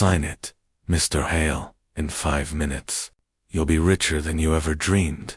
Sign it, Mr. Hale, in 5 minutes. You'll be richer than you ever dreamed.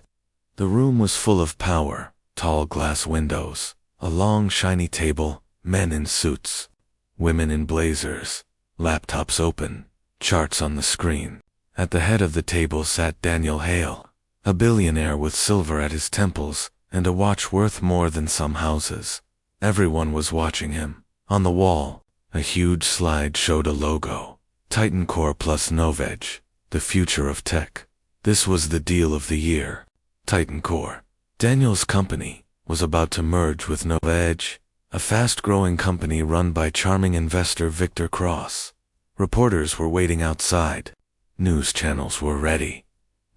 The room was full of power, tall glass windows, a long shiny table, men in suits, women in blazers, laptops open, charts on the screen. At the head of the table sat Daniel Hale, a billionaire with silver at his temples and a watch worth more than some houses. Everyone was watching him. On the wall, a huge slide showed a logo, Titan Core plus Noveg, the future of tech. This was the deal of the year. Titan Core, Daniel's company, was about to merge with Noveg, a fast-growing company run by charming investor Victor Cross. Reporters were waiting outside. News channels were ready.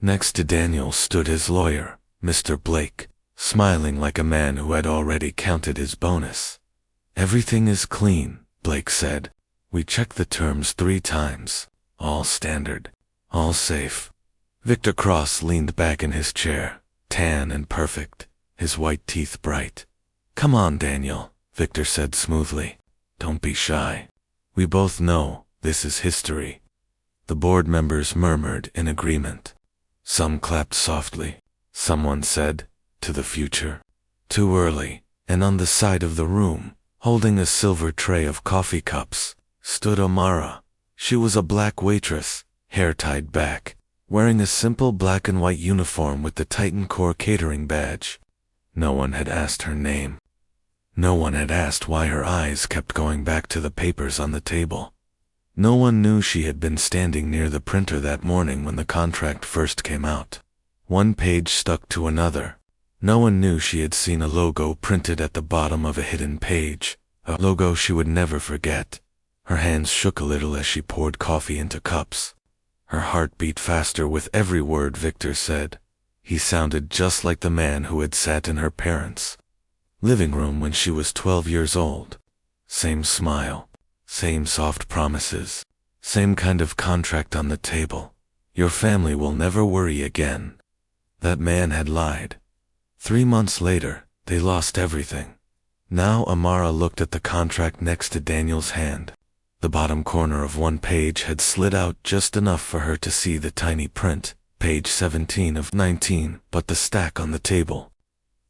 Next to Daniel stood his lawyer, Mr. Blake, smiling like a man who had already counted his bonus. "Everything is clean," Blake said. "We checked the terms 3 times. All standard. All safe." Victor Cross leaned back in his chair, tan and perfect, his white teeth bright. "Come on, Daniel," Victor said smoothly. "Don't be shy. We both know this is history." The board members murmured in agreement. Some clapped softly. Someone said, "To the future." Too early, and on the side of the room, holding a silver tray of coffee cups, stood Amara. She was a black waitress, hair tied back, wearing a simple black and white uniform with the Titan Core catering badge. No one had asked her name. No one had asked why her eyes kept going back to the papers on the table. No one knew she had been standing near the printer that morning when the contract first came out. One page stuck to another. No one knew she had seen a logo printed at the bottom of a hidden page, a logo she would never forget. Her hands shook a little as she poured coffee into cups. Her heart beat faster with every word Victor said. He sounded just like the man who had sat in her parents' living room when she was 12 years old. Same smile, same soft promises, same kind of contract on the table. "Your family will never worry again." That man had lied. 3 months later, they lost everything. Now Amara looked at the contract next to Daniel's hand. The bottom corner of one page had slid out just enough for her to see the tiny print, page 17 of 19, but the stack on the table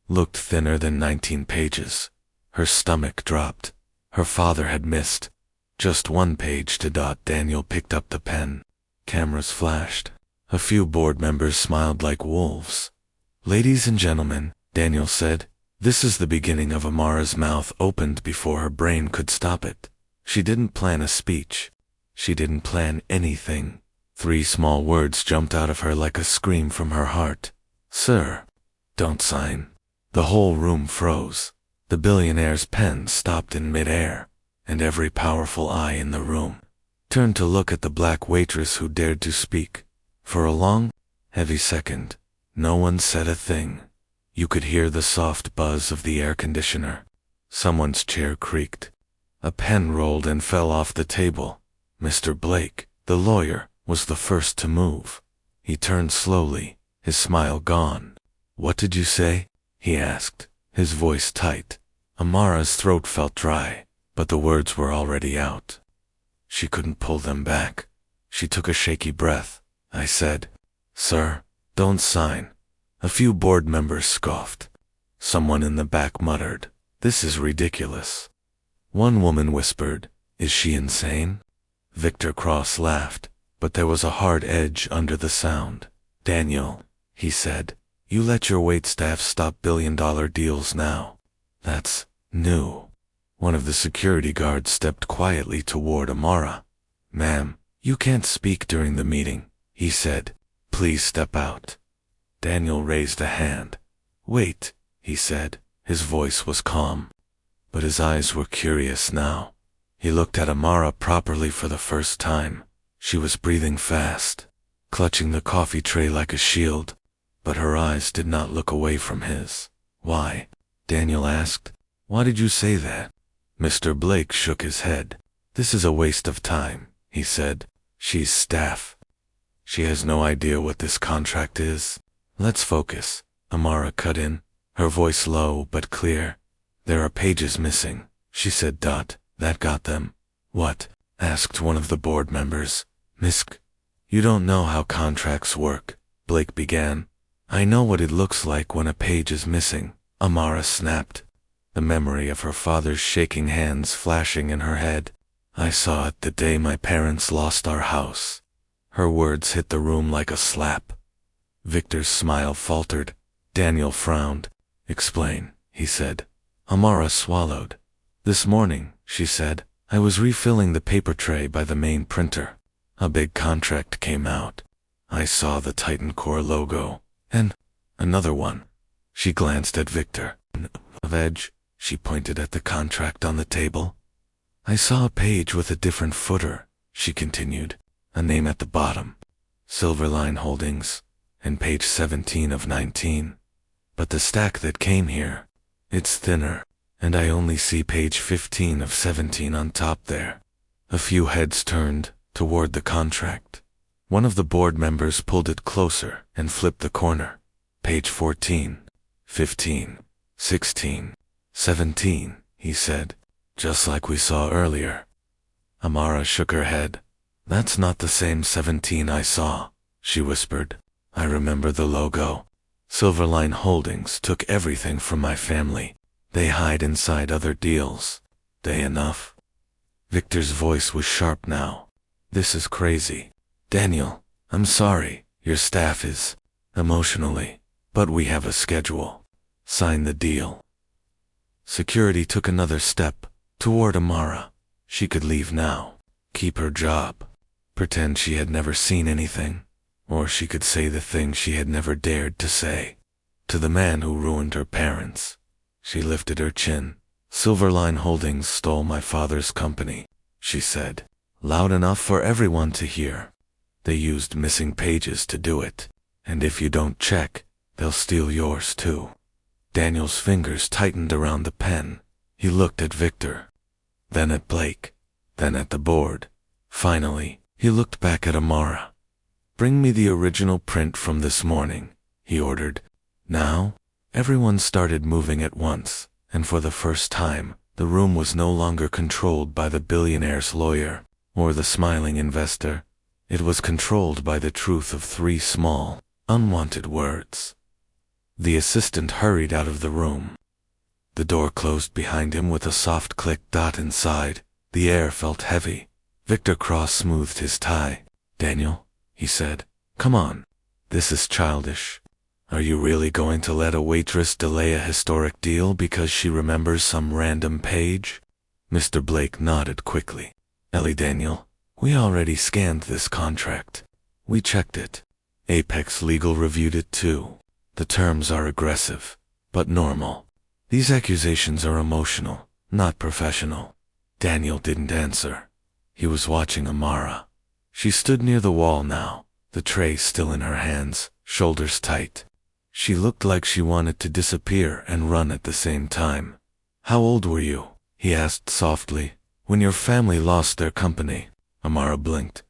looked thinner than 19 pages. Her stomach dropped. Her father had missed just 1 page to dot. Daniel picked up the pen. Cameras flashed. A few board members smiled like wolves. "Ladies and gentlemen," Daniel said, "this is the beginning of." Amara's mouth opened before her brain could stop it. She didn't plan a speech. She didn't plan anything. 3 small words jumped out of her like a scream from her heart. "Sir, don't sign." The whole room froze. The billionaire's pen stopped in midair, and every powerful eye in the room turned to look at the black waitress who dared to speak. For a long, heavy second, no one said a thing. You could hear the soft buzz of the air conditioner. Someone's chair creaked. A pen rolled and fell off the table. Mr. Blake, the lawyer, was the first to move. He turned slowly, his smile gone. "What did you say?" he asked, his voice tight. Amara's throat felt dry, but the words were already out. She couldn't pull them back. She took a shaky breath. "I said, sir, don't sign." A few board members scoffed. Someone in the back muttered, "This is ridiculous." One woman whispered, "Is she insane?" Victor Cross laughed, but there was a hard edge under the sound. "Daniel," he said, "you let your waitstaff stop billion-dollar deals now. That's new." One of the security guards stepped quietly toward Amara. "Ma'am, you can't speak during the meeting," he said. "Please step out." Daniel raised a hand. "Wait," he said. His voice was calm, but his eyes were curious now. He looked at Amara properly for the first time. She was breathing fast, clutching the coffee tray like a shield, but her eyes did not look away from his. "Why?" Daniel asked. "Why did you say that?" Mr. Blake shook his head. "This is a waste of time," he said. "She's staff. She has no idea what this contract is. Let's focus." Amara cut in, her voice low but clear. "There are pages missing," she said. "That got them." "What?" asked one of the board members. Misk, you don't know how contracts work, Blake began. I know what it looks like when a page is missing, Amara snapped, the memory of her father's shaking hands flashing in her head. I saw it the day my parents lost our house. Her words hit the room like a slap. Victor's smile faltered. Daniel frowned. Explain, he said. Amara swallowed. This morning, she said, I was refilling the paper tray by the main printer. A big contract came out. I saw the Titan Core logo. And another one. She glanced at Victor. Of Edge, she pointed at the contract on the table. I saw a page with a different footer, she continued. A name at the bottom. Silverline Holdings. And page 17 of 19. But the stack that came here, it's thinner, and I only see page 15 of 17 on top there. A few heads turned toward the contract. One of the board members pulled it closer and flipped the corner. Page 14, 15, 16, 17, he said, just like we saw earlier. Amara shook her head. That's not the same 17 I saw, she whispered. I remember the logo. Silverline Holdings took everything from my family. They hide inside other deals. Day enough. Victor's voice was sharp now. This is crazy. Daniel, I'm sorry, your staff is, emotionally, but we have a schedule. Sign the deal. Security took another step toward Amara. She could leave now, keep her job, pretend she had never seen anything, or she could say the thing she had never dared to say. To the man who ruined her parents. She lifted her chin. Silverline Holdings stole my father's company, she said, loud enough for everyone to hear. They used missing pages to do it, and if you don't check, they'll steal yours too. Daniel's fingers tightened around the pen. He looked at Victor, then at Blake, then at the board. Finally, he looked back at Amara. Bring me the original print from this morning, he ordered. Now, everyone started moving at once, and for the first time, the room was no longer controlled by the billionaire's lawyer, or the smiling investor. It was controlled by the truth of 3 small, unwanted words. The assistant hurried out of the room. The door closed behind him with a soft click. Inside, the air felt heavy. Victor Cross smoothed his tie. Daniel, he said, come on. This is childish. Are you really going to let a waitress delay a historic deal because she remembers some random page? Mr. Blake nodded quickly. Ellie Daniel, we already scanned this contract. We checked it. Apex Legal reviewed it too. The terms are aggressive, but normal. These accusations are emotional, not professional. Daniel didn't answer. He was watching Amara. She stood near the wall now, the tray still in her hands, shoulders tight. She looked like she wanted to disappear and run at the same time. How old were you? He asked softly. When your family lost their company. Amara blinked.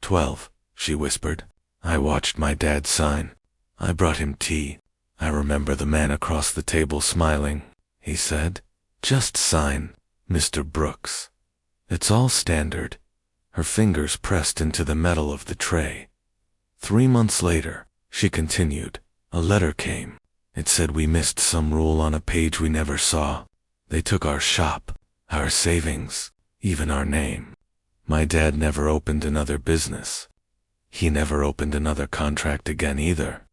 12, she whispered. I watched my dad sign. I brought him tea. I remember the man across the table smiling. He said, just sign, Mr. Brooks. It's all standard. Her fingers pressed into the metal of the tray. 3 months later, she continued, a letter came. It said we missed some rule on a page we never saw. They took our shop, our savings, even our name. My dad never opened another business. He never opened another contract again either.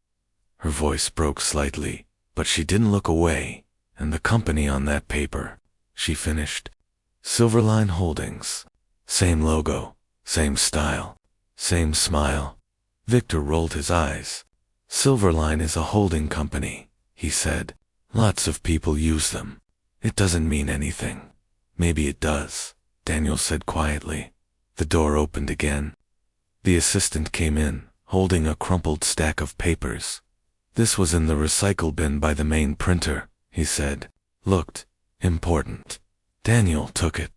Her voice broke slightly, but she didn't look away. And the company on that paper, she finished. Silverline Holdings. Same logo, same style, same smile. Victor rolled his eyes. Silverline is a holding company, he said. Lots of people use them. It doesn't mean anything. Maybe it does, Daniel said quietly. The door opened again. The assistant came in, holding a crumpled stack of papers. This was in the recycle bin by the main printer, he said. Looked important. Daniel took it.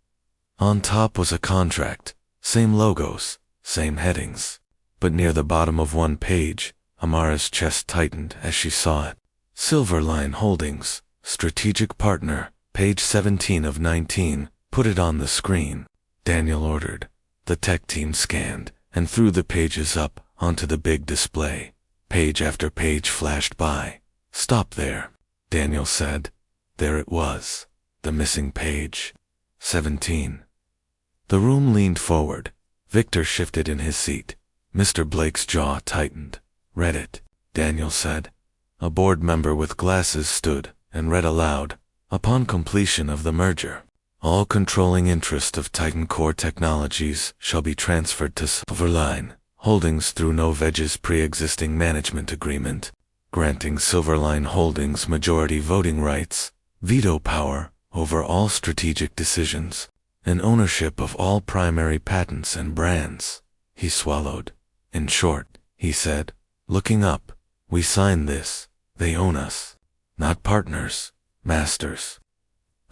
On top was a contract, same logos, same headings. But near the bottom of one page, Amara's chest tightened as she saw it. Silverline Holdings, strategic partner, page 17 of 19, put it on the screen. Daniel ordered, The tech team scanned and threw the pages up onto the big display. Page after page flashed by. "Stop there," Daniel said. There it was, the missing page. 17. The room leaned forward. Victor shifted in his seat. Mr. Blake's jaw tightened. "Read it," Daniel said. A board member with glasses stood and read aloud. "Upon completion of the merger, all controlling interest of Titan Core Technologies shall be transferred to Silverline Holdings through Novedge's pre-existing management agreement, granting Silverline Holdings majority voting rights, veto power over all strategic decisions, and ownership of all primary patents and brands." He swallowed. "In short," he said, looking up, "we signed this. They own us. Not partners, masters."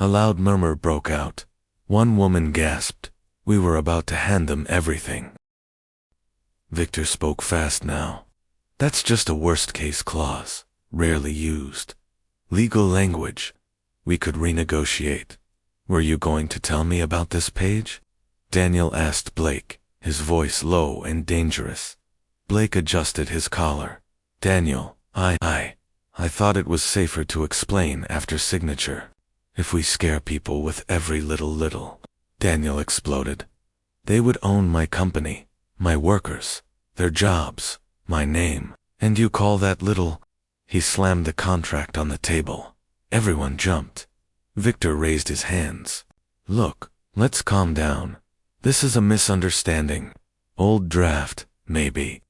A loud murmur broke out. One woman gasped. "We were about to hand them everything." Victor spoke fast now. "That's just a worst-case clause, rarely used. Legal language. We could renegotiate. Were you going to tell me about this page?" Daniel asked Blake, his voice low and dangerous. Blake adjusted his collar. "Daniel, I thought it was safer to explain after signature. If we scare people with every little," Daniel exploded, "they would own my company. My workers, their jobs, my name, and you call that little?" He slammed the contract on the table. Everyone jumped. Victor raised his hands. "Look, let's calm down. This is a misunderstanding. Old draft, maybe.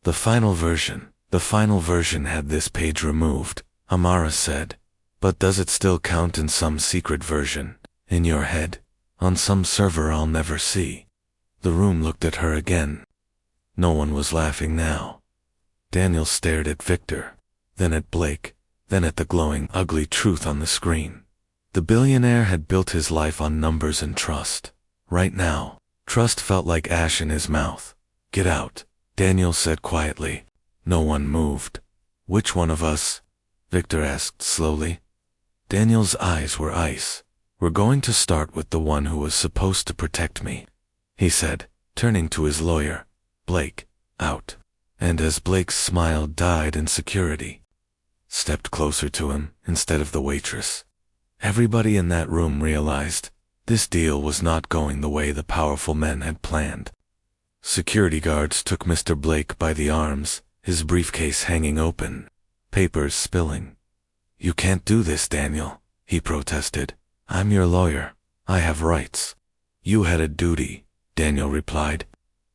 The final version had this page removed," Amara said. "But does it still count in some secret version, in your head, on some server I'll never see?" The room looked at her again. No one was laughing now. Daniel stared at Victor, then at Blake, then at the glowing, ugly truth on the screen. The billionaire had built his life on numbers and trust. Right now, trust felt like ash in his mouth. "Get out," Daniel said quietly. No one moved. "Which one of us?" Victor asked slowly. Daniel's eyes were ice. "We're going to start with the one who was supposed to protect me," he said, turning to his lawyer. "Blake, out." And as Blake's smile died in security, stepped closer to him instead of the waitress. Everybody in that room realized this deal was not going the way the powerful men had planned. Security guards took Mr. Blake by the arms, his briefcase hanging open, papers spilling. "You can't do this, Daniel," he protested. "I'm your lawyer. I have rights." "You had a duty," Daniel replied.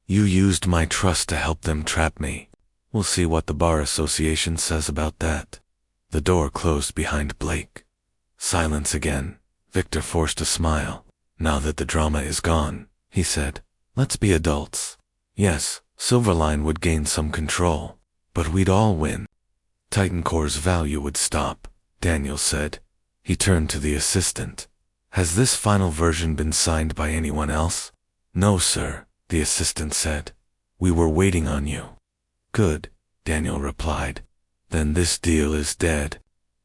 "You used my trust to help them trap me. We'll see what the Bar Association says about that." The door closed behind Blake. Silence again. Victor forced a smile. "Now that the drama is gone," he said, "let's be adults. Yes, Silverline would gain some control, but we'd all win. Titan Core's value would stop," Daniel said. He turned to the assistant. "Has this final version been signed by anyone else?" "No, sir," the assistant said. "We were waiting on you." "Good," Daniel replied. "Then this deal is dead."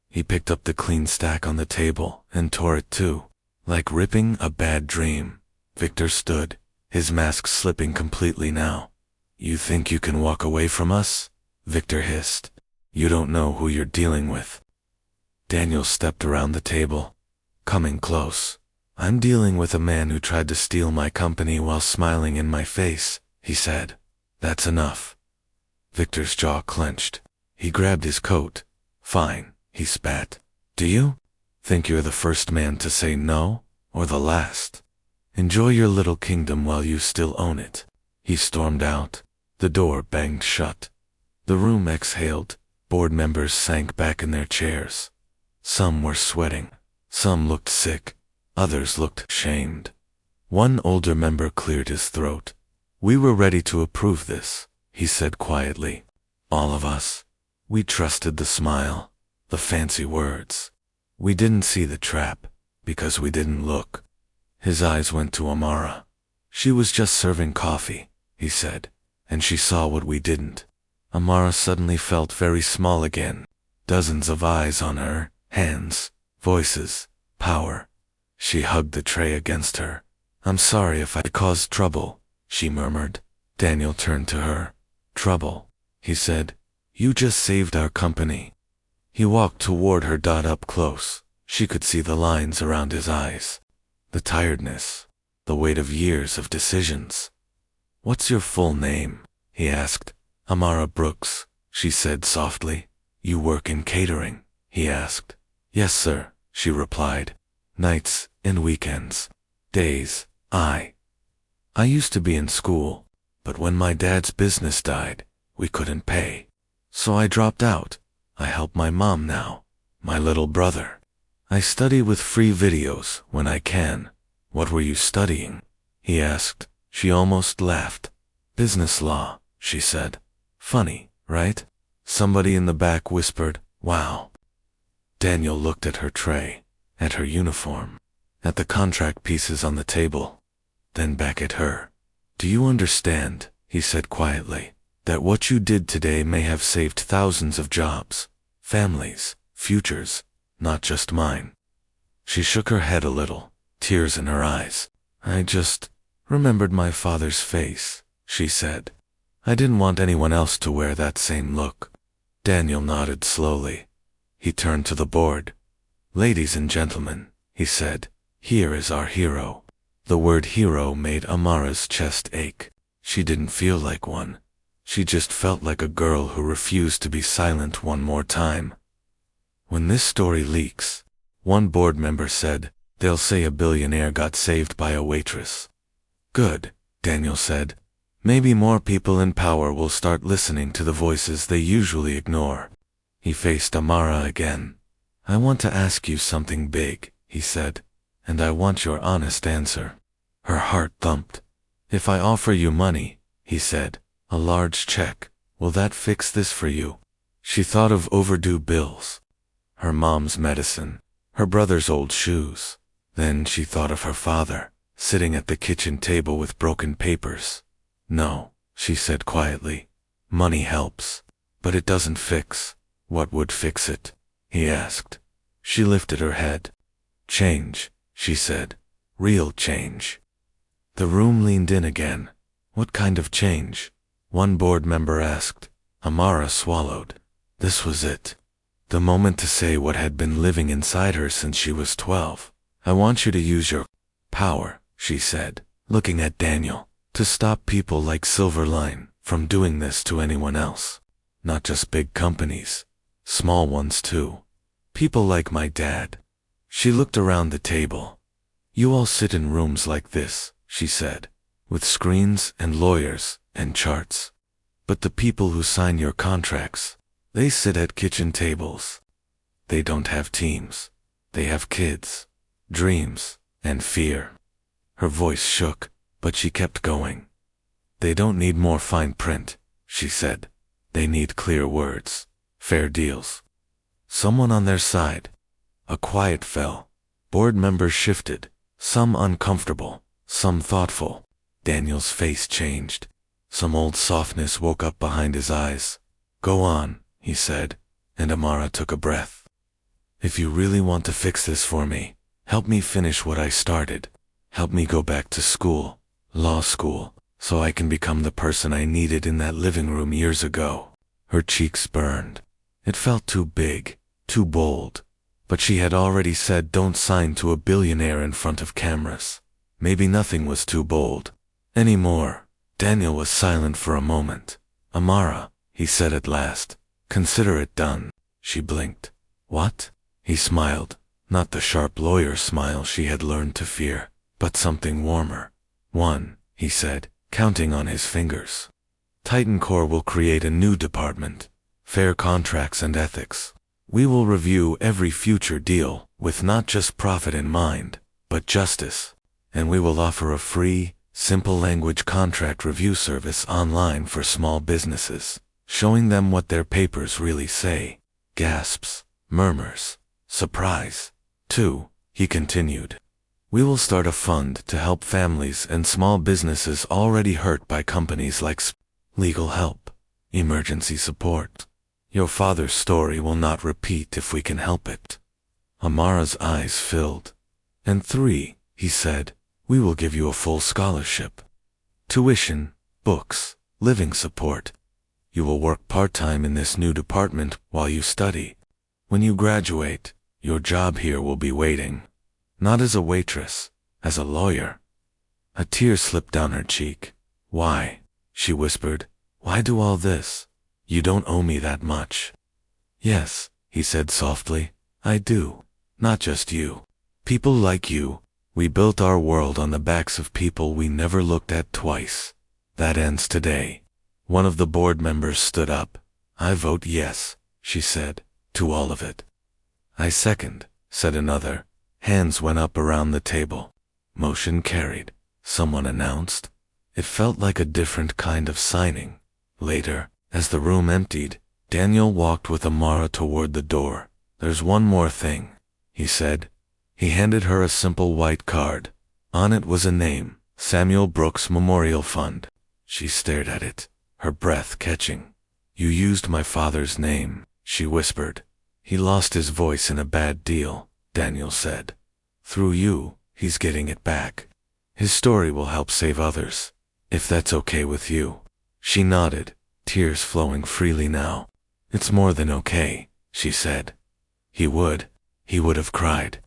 He picked up the clean stack on the table and tore it too, like ripping a bad dream. Victor stood, his mask slipping completely now. "You think you can walk away from us?" Victor hissed. "You don't know who you're dealing with." Daniel stepped around the table, coming close. "I'm dealing with a man who tried to steal my company while smiling in my face," he said. "That's enough." Victor's jaw clenched. He grabbed his coat. "Fine," he spat. "Do you think you're the first man to say no, or the last? Enjoy your little kingdom while you still own it." He stormed out. The door banged shut. The room exhaled. Board members sank back in their chairs. Some were sweating. Some looked sick. Others looked shamed. One older member cleared his throat. "We were ready to approve this," he said quietly. "All of us. We trusted the smile, the fancy words. We didn't see the trap, because we didn't look." His eyes went to Amara. "She was just serving coffee," he said, "and she saw what we didn't." Amara suddenly felt very small again. Dozens of eyes on her, hands, voices, power. She hugged the tray against her. "I'm sorry if I caused trouble," she murmured. Daniel turned to her. Trouble, he said. You just saved our company. He walked toward her. Up close, she could see the lines around his eyes. The tiredness, the weight of years of decisions. What's your full name? He asked. Amara Brooks, she said softly. You work in catering? He asked. Yes, sir, she replied. Nights and weekends. Days. I used to be in school, but when my dad's business died, we couldn't pay. So I dropped out. I help my mom now, my little brother. I study with free videos when I can. What were you studying? He asked. She almost laughed. Business law, she said. Funny, right? Somebody in the back whispered, wow. Daniel looked at her tray, at her uniform, at the contract pieces on the table, then back at her. Do you understand, he said quietly, that what you did today may have saved thousands of jobs, families, futures, not just mine? She shook her head a little, tears in her eyes. I just remembered my father's face, she said. I didn't want anyone else to wear that same look. Daniel nodded slowly. He turned to the board. Ladies and gentlemen, he said, here is our hero. The word hero made Amara's chest ache. She didn't feel like one. She just felt like a girl who refused to be silent one more time. When this story leaks, one board member said, they'll say a billionaire got saved by a waitress. Good, Daniel said. Maybe more people in power will start listening to the voices they usually ignore. He faced Amara again. I want to ask you something big, he said, and I want your honest answer. Her heart thumped. If I offer you money, he said, a large check, will that fix this for you? She thought of overdue bills, her mom's medicine, her brother's old shoes. Then she thought of her father, sitting at the kitchen table with broken papers. No, she said quietly. Money helps, but it doesn't fix. What would fix it? He asked. She lifted her head. Change, she said. Real change. The room leaned in again. What kind of change? One board member asked. Amara swallowed. This was it. The moment to say what had been living inside her since she was 12. I want you to use your power, she said, looking at Daniel, to stop people like Silverline from doing this to anyone else. Not just big companies, small ones too. People like my dad. She looked around the table. You all sit in rooms like this, she said, with screens and lawyers and charts. But the people who sign your contracts, they sit at kitchen tables. They don't have teams. They have kids, dreams, and fear. Her voice shook, but she kept going. They don't need more fine print, she said. They need clear words, fair deals. Someone on their side. A quiet fell. Board members shifted, some uncomfortable, some thoughtful. Daniel's face changed. Some old softness woke up behind his eyes. Go on, he said, and Amara took a breath. If you really want to fix this for me, help me finish what I started. Help me go back to school, law school, so I can become the person I needed in that living room years ago. Her cheeks burned. It felt too big, too bold. But she had already said don't sign to a billionaire in front of cameras. Maybe nothing was too bold anymore. Daniel was silent for a moment. Amara, he said at last, consider it done. She blinked. What? He smiled, not the sharp lawyer smile she had learned to fear, but something warmer. One, he said, counting on his fingers. Titan Core will create a new department, fair contracts and ethics. We will review every future deal with not just profit in mind, but justice. And we will offer a free, simple language contract review service online for small businesses, showing them what their papers really say. Gasps, murmurs, surprise. 2, he continued. We will start a fund to help families and small businesses already hurt by companies like legal help, emergency support. Your father's story will not repeat if we can help it. Amara's eyes filled. And 3, he said, we will give you a full scholarship. Tuition, books, living support. You will work part-time in this new department while you study. When you graduate, your job here will be waiting. Not as a waitress, as a lawyer. A tear slipped down her cheek. Why? She whispered. Why do all this? You don't owe me that much. Yes, he said softly. I do. Not just you. People like you. We built our world on the backs of people we never looked at twice. That ends today. One of the board members stood up. I vote yes, she said, to all of it. I second, said another. Hands went up around the table. Motion carried, someone announced. It felt like a different kind of signing. Later, as the room emptied, Daniel walked with Amara toward the door. There's one more thing, he said. He handed her a simple white card. On it was a name, Samuel Brooks Memorial Fund. She stared at it, her breath catching. You used my father's name, she whispered. He lost his voice in a bad deal, Daniel said. Through you, he's getting it back. His story will help save others, if that's okay with you. She nodded, tears flowing freely now. It's more than okay, she said. He would have cried.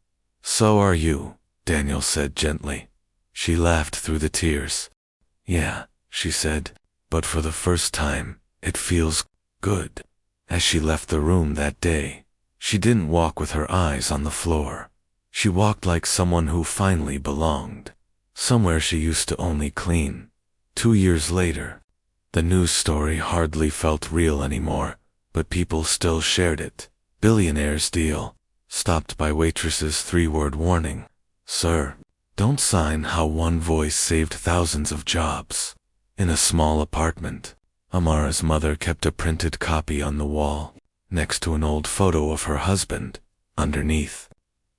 So are you, Daniel said gently. She laughed through the tears. Yeah, she said, but for the first time, it feels good. As she left the room that day, she didn't walk with her eyes on the floor. She walked like someone who finally belonged. Somewhere she used to only clean. 2 years later, the news story hardly felt real anymore, but people still shared it. Billionaire's deal, stopped by Waitress's 3-word warning. Sir, don't sign how one voice saved thousands of jobs. In a small apartment, Amara's mother kept a printed copy on the wall, next to an old photo of her husband. Underneath,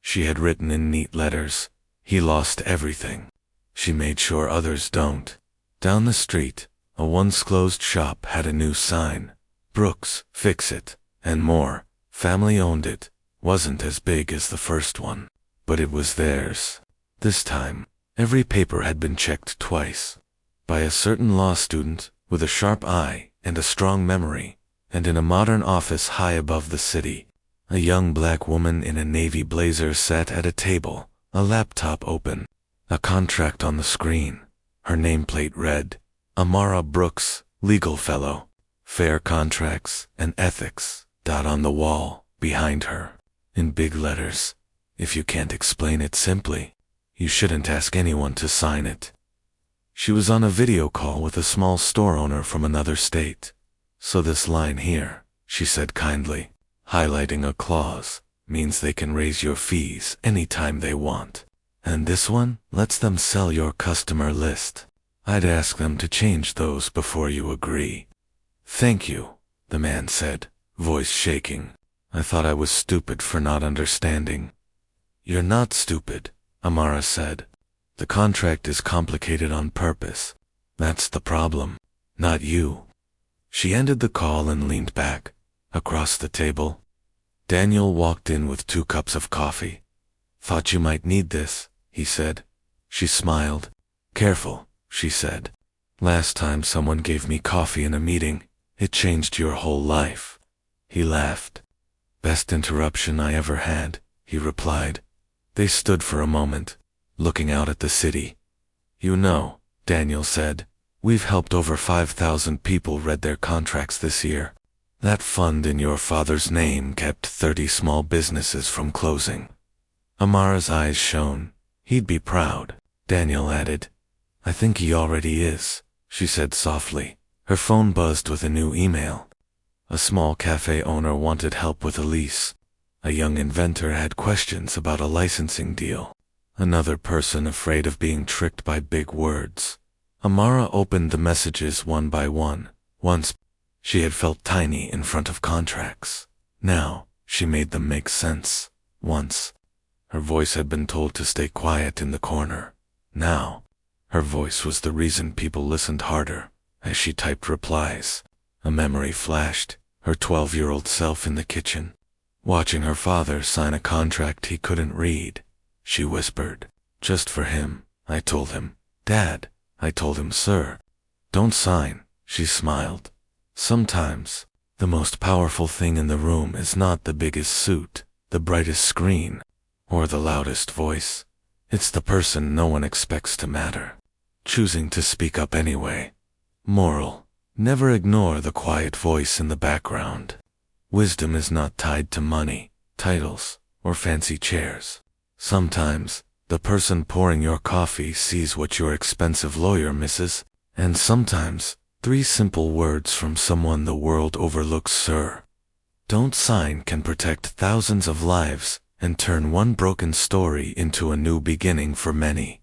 she had written in neat letters, he lost everything. She made sure others don't. Down the street, a once-closed shop had a new sign. Brooks, fix it, and more. Family owned it. Wasn't as big as the first one, but it was theirs. This time, every paper had been checked twice. By a certain law student, with a sharp eye and a strong memory, and in a modern office high above the city. A young black woman in a navy blazer sat at a table, a laptop open, a contract on the screen. Her nameplate read, Amara Brooks, Legal Fellow, Fair Contracts and Ethics. On the wall, behind her, in big letters, if you can't explain it simply, you shouldn't ask anyone to sign it. She was on a video call with a small store owner from another state. So this line here, she said kindly, highlighting a clause, means they can raise your fees anytime they want. And this one lets them sell your customer list. I'd ask them to change those before you agree. Thank you, the man said, voice shaking. I thought I was stupid for not understanding. You're not stupid, Amara said. The contract is complicated on purpose. That's the problem, not you. She ended the call and leaned back, across the table. Daniel walked in with 2 cups of coffee. Thought you might need this, he said. She smiled. Careful, she said. Last time someone gave me coffee in a meeting, it changed your whole life. He laughed. Best interruption I ever had, he replied. They stood for a moment, looking out at the city. You know, Daniel said, we've helped over 5,000 people read their contracts this year. That fund in your father's name kept 30 small businesses from closing. Amara's eyes shone. He'd be proud, Daniel added. I think he already is, she said softly. Her phone buzzed with a new email. A small cafe owner wanted help with a lease. A young inventor had questions about a licensing deal. Another person afraid of being tricked by big words. Amara opened the messages one by one. Once, she had felt tiny in front of contracts. Now, she made them make sense. Once, her voice had been told to stay quiet in the corner. Now, her voice was the reason people listened harder. As she typed replies, a memory flashed, her 12-year-old self in the kitchen, watching her father sign a contract he couldn't read. She whispered, just for him, I told him, Dad, I told him, "Sir, don't sign." She smiled. Sometimes, the most powerful thing in the room is not the biggest suit, the brightest screen, or the loudest voice. It's the person no one expects to matter, choosing to speak up anyway. Moral: never ignore the quiet voice in the background. Wisdom is not tied to money, titles, or fancy chairs. Sometimes, the person pouring your coffee sees what your expensive lawyer misses, and sometimes, 3 simple words from someone the world overlooks, "Sir, don't sign," can protect thousands of lives and turn one broken story into a new beginning for many.